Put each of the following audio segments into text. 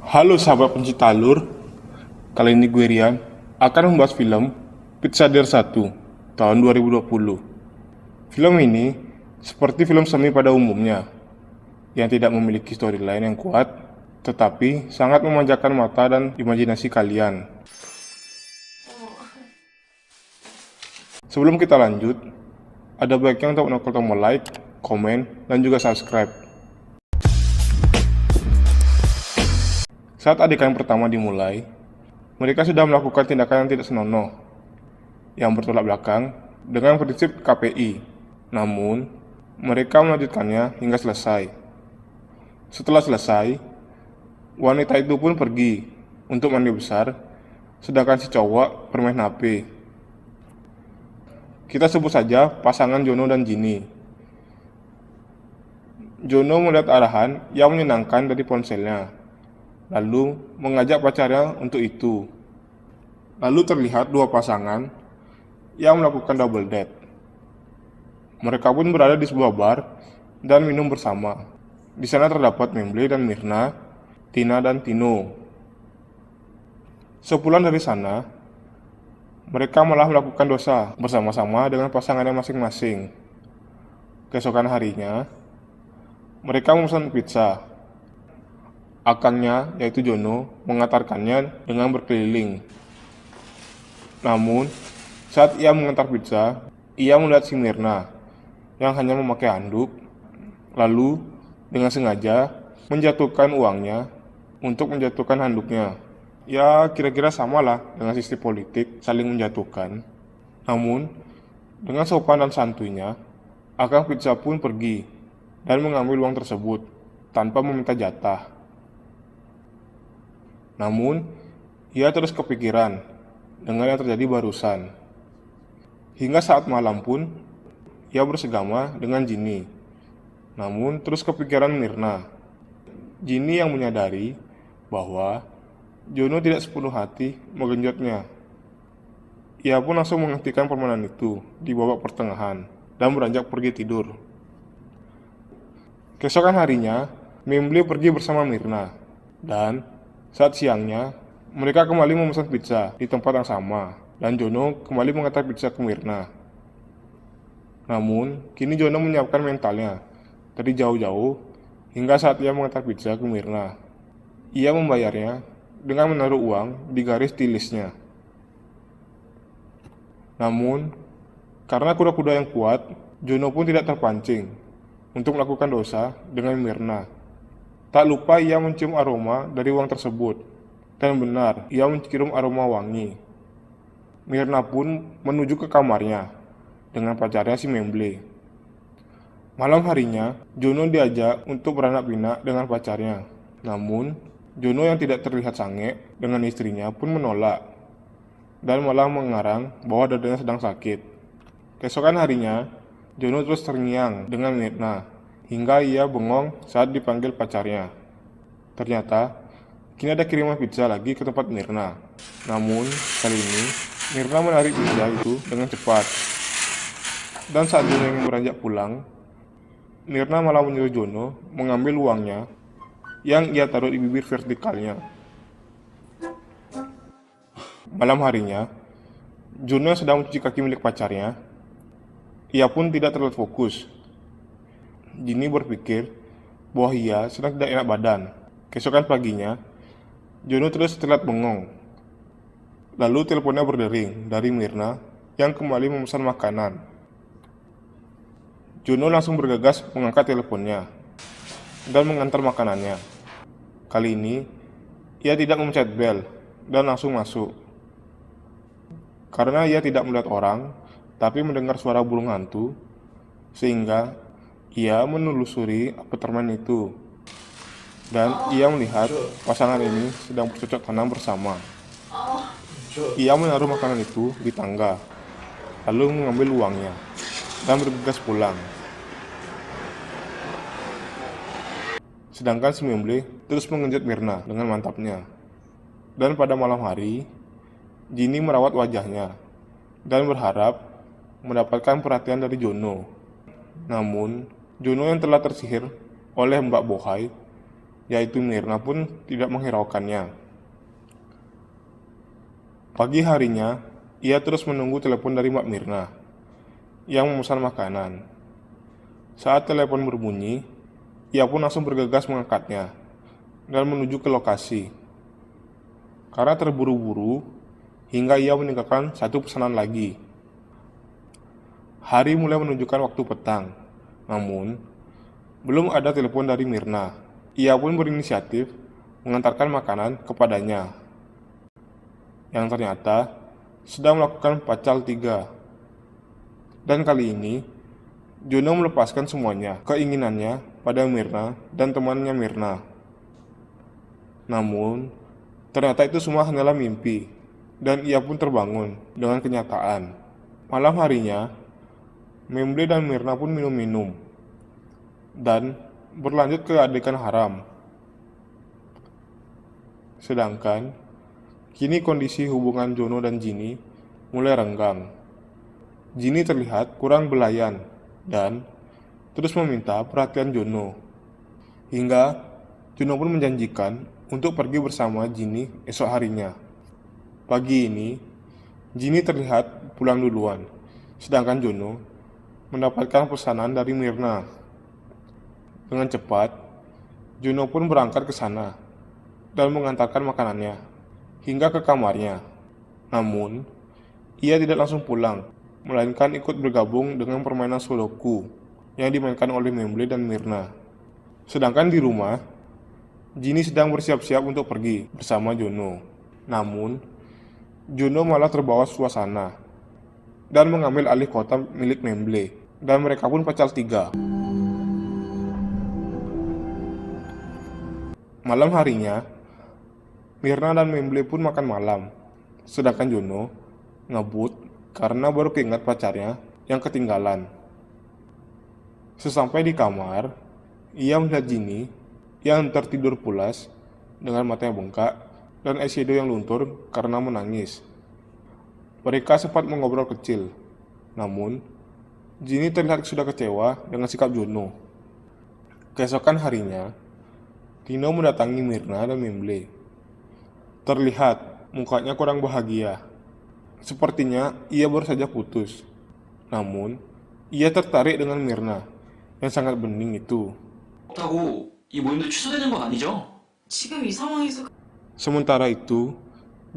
Halo sahabat pencinta alur, kali ini gue Rian akan membahas film Pizza Dare 1 tahun 2020. Film ini seperti film semi pada umumnya yang tidak memiliki storyline yang kuat, tetapi sangat memanjakan mata dan imajinasi kalian. Sebelum kita lanjut, ada baiknya untuk menekan tombol like, komen, dan juga subscribe. Saat adegan pertama dimulai, mereka sudah melakukan tindakan yang tidak senonoh, yang bertolak belakang dengan prinsip KPI. Namun, mereka melanjutkannya hingga selesai. Setelah selesai, wanita itu pun pergi untuk mandi besar, sedangkan si cowok bermain HP. Kita sebut saja pasangan Jono dan Jini. Jono melihat arahan yang menyenangkan dari ponselnya, lalu mengajak pacarnya untuk itu. Lalu terlihat dua pasangan yang melakukan double date. Mereka pun berada di sebuah bar dan minum bersama. Di sana terdapat Memble dan Mirna, Tina dan Tino. Sepulang dari sana, mereka malah melakukan dosa bersama-sama dengan pasangannya masing-masing. Keesokan harinya, mereka memesan pizza. Akangnya, yaitu Jono, mengantarkannya dengan berkeliling. Namun, saat ia mengantar pizza, ia melihat si Mirna yang hanya memakai handuk, lalu dengan sengaja menjatuhkan uangnya untuk menjatuhkan handuknya. Ya, kira-kira samalah dengan sistem politik saling menjatuhkan. Namun, dengan sopan dan santuinya, Akang Pizza pun pergi dan mengambil uang tersebut tanpa meminta jatah. Namun, ia terus kepikiran dengan yang terjadi barusan. Hingga saat malam pun, ia bersegama dengan Jini. Namun, terus kepikiran Mirna. Jini yang menyadari bahwa Jono tidak sepenuh hati menggenjotnya. Ia pun langsung menghentikan permainan itu di babak pertengahan dan beranjak pergi tidur. Keesokan harinya, Memble pergi bersama Mirna. Dan saat siangnya, mereka kembali memesan pizza di tempat yang sama. Dan Jono kembali mengantar pizza ke Mirna. Namun, kini Jono menyiapkan mentalnya dari jauh-jauh hingga saat ia mengantar pizza ke Mirna. Ia membayarnya dengan menaruh uang di garis tilisnya. Namun, karena kuda-kuda yang kuat, Jono pun tidak terpancing untuk melakukan dosa dengan Mirna. Tak lupa ia mencium aroma dari uang tersebut, dan benar ia mencium aroma wangi. Mirna pun menuju ke kamarnya dengan pacarnya si Memble. Malam harinya, Jono diajak untuk beranak pinak dengan pacarnya. Namun, Jono yang tidak terlihat sange dengan istrinya pun menolak dan malah mengarang bahwa dadanya sedang sakit. Keesokan harinya, Jono terus terngiang dengan Mirna hingga ia bengong saat dipanggil pacarnya. Ternyata, kini ada kiriman pizza lagi ke tempat Mirna. Namun, kali ini, Mirna menarik pizza itu dengan cepat. Dan saat Jono ingin beranjak pulang, Mirna malah menyuruh Jono mengambil uangnya yang ia taruh di bibir vertikalnya. Malam harinya, Jono yang sedang mencuci kaki milik pacarnya, ia pun tidak terlalu fokus. Jini berpikir bahwa ia sedang tidak enak badan. Keesokan paginya, Jono terus terlihat bengong. Lalu teleponnya berdering dari Mirna yang kembali memesan makanan. Jono langsung bergegas mengangkat teleponnya dan mengantar makanannya. Kali ini, ia tidak memencet bel dan langsung masuk. Karena ia tidak melihat orang, tapi mendengar suara burung hantu, sehingga ia menelusuri apartemen itu. Dan ia melihat pasangan ini sedang bercocok tanam bersama. Ia menaruh makanan itu di tangga, lalu mengambil uangnya dan bergegas pulang. Sedangkan si Memble terus mengenjot Mirna dengan mantapnya. Dan pada malam hari, Jini merawat wajahnya dan berharap mendapatkan perhatian dari Jono. Namun, Jono yang telah tersihir oleh Mbak Bohai yaitu Mirna pun tidak menghiraukannya. Pagi harinya, ia terus menunggu telepon dari Mbak Mirna yang memesan makanan. Saat telepon berbunyi, ia pun langsung bergegas mengangkatnya dan menuju ke lokasi. Karena terburu-buru, hingga ia meninggalkan satu pesanan lagi. Hari mulai menunjukkan waktu petang, namun belum ada telepon dari Mirna. Ia pun berinisiatif mengantarkan makanan kepadanya, yang ternyata sedang melakukan pacal 3. Dan kali ini, Jono melepaskan semuanya keinginannya pada Mirna dan temannya Mirna. Namun, ternyata itu semua hanyalah mimpi, dan ia pun terbangun dengan kenyataan. Malam harinya, Memble dan Mirna pun minum-minum, dan berlanjut ke adegan haram. Sedangkan, kini kondisi hubungan Jono dan Ginny mulai renggang. Ginny terlihat kurang belayan dan terus meminta perhatian Jono. Hingga Jono pun menjanjikan untuk pergi bersama Ginny esok harinya. Pagi ini, Ginny terlihat pulang duluan, sedangkan Jono mendapatkan pesanan dari Mirna. Dengan cepat, Jono pun berangkat ke sana dan mengantarkan makanannya hingga ke kamarnya. Namun, ia tidak langsung pulang, melainkan ikut bergabung dengan permainan Sudoku yang dimainkan oleh Memble dan Mirna. Sedangkan di rumah, Ginny sedang bersiap-siap untuk pergi bersama Jono. Namun, Jono malah terbawa suasana dan mengambil alih kota milik Memble, dan mereka pun pacal 3. Malam harinya, Mirna dan Memble pun makan malam, sedangkan Jono ngebut karena baru keingat pacarnya yang ketinggalan. Sesampai di kamar, ia melihat Ginny yang tertidur pulas dengan matanya bengkak dan eyeshadow yang luntur karena menangis. Mereka sempat mengobrol kecil, namun Ginny terlihat sudah kecewa dengan sikap Jono. Keesokan harinya, Tino mendatangi Mirna dan Memble. Terlihat mukanya kurang bahagia. Sepertinya ia baru saja putus. Namun, ia tertarik dengan Mirna yang sangat bening itu. 없다고 이 모임도 취소되는 거 아니죠? 지금 이 상황에서 Sementara itu,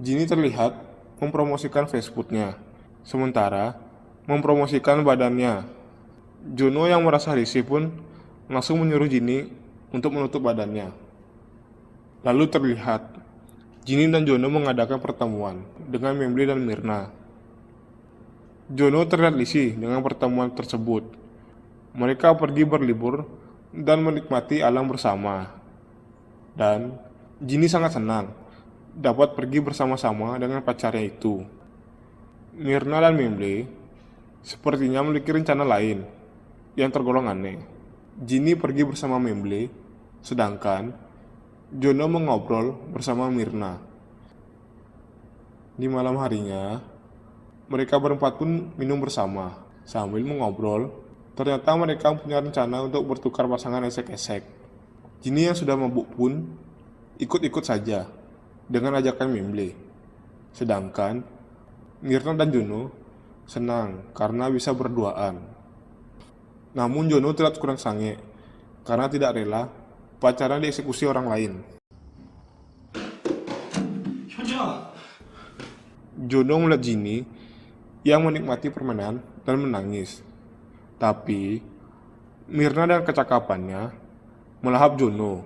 Ginny terlihat mempromosikan Facebooknya, sementara mempromosikan badannya. Jono yang merasa risih pun langsung menyuruh Ginny untuk menutup badannya. Lalu terlihat Ginny dan Jono mengadakan pertemuan dengan Memble dan Mirna. Jono terlihat risih dengan pertemuan tersebut. Mereka pergi berlibur dan menikmati alam bersama. Dan Ginny sangat senang dapat pergi bersama-sama dengan pacarnya itu. Mirna dan Memble sepertinya memiliki rencana lain yang tergolong aneh. Ginny pergi bersama Memble, sedangkan Jono mengobrol bersama Mirna. Di malam harinya, mereka berempat pun minum bersama. Sambil mengobrol, ternyata mereka punya rencana untuk bertukar pasangan esek-esek. Ginny yang sudah mabuk pun ikut-ikut saja dengan ajakan Memble. Sedangkan Mirna dan Jono senang karena bisa berduaan. Namun Jono terlihat kurang sange karena tidak rela pacaran dieksekusi orang lain. 현진아, Jono melihat Ginny yang menikmati permainan dan menangis. Tapi Mirna dan kecakapannya melahap Jono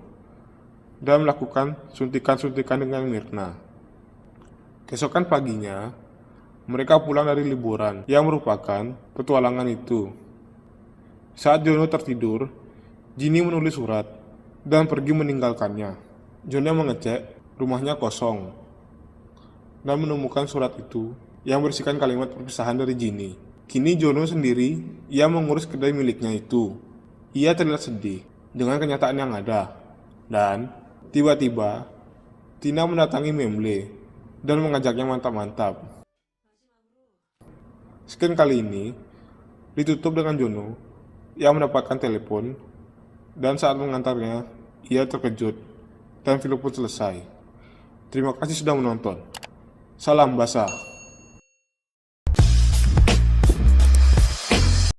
dan melakukan suntikan-suntikan dengan Mirna. Keesokan paginya, mereka pulang dari liburan yang merupakan petualangan itu. Saat Jono tertidur, Ginny menulis surat dan pergi meninggalkannya. Jono mengecek rumahnya kosong dan menemukan surat itu yang berisikan kalimat perpisahan dari Ginny. Kini Jono sendiri yang mengurus kedai miliknya itu. Ia terlihat sedih dengan kenyataan yang ada. Dan tiba-tiba Tina mendatangi Memble dan mengajaknya mantap-mantap. Sekian kali ini ditutup dengan Jono yang mendapatkan telepon, dan saat mengantarnya ia terkejut dan film pun selesai. Terima kasih sudah menonton. Salam basah.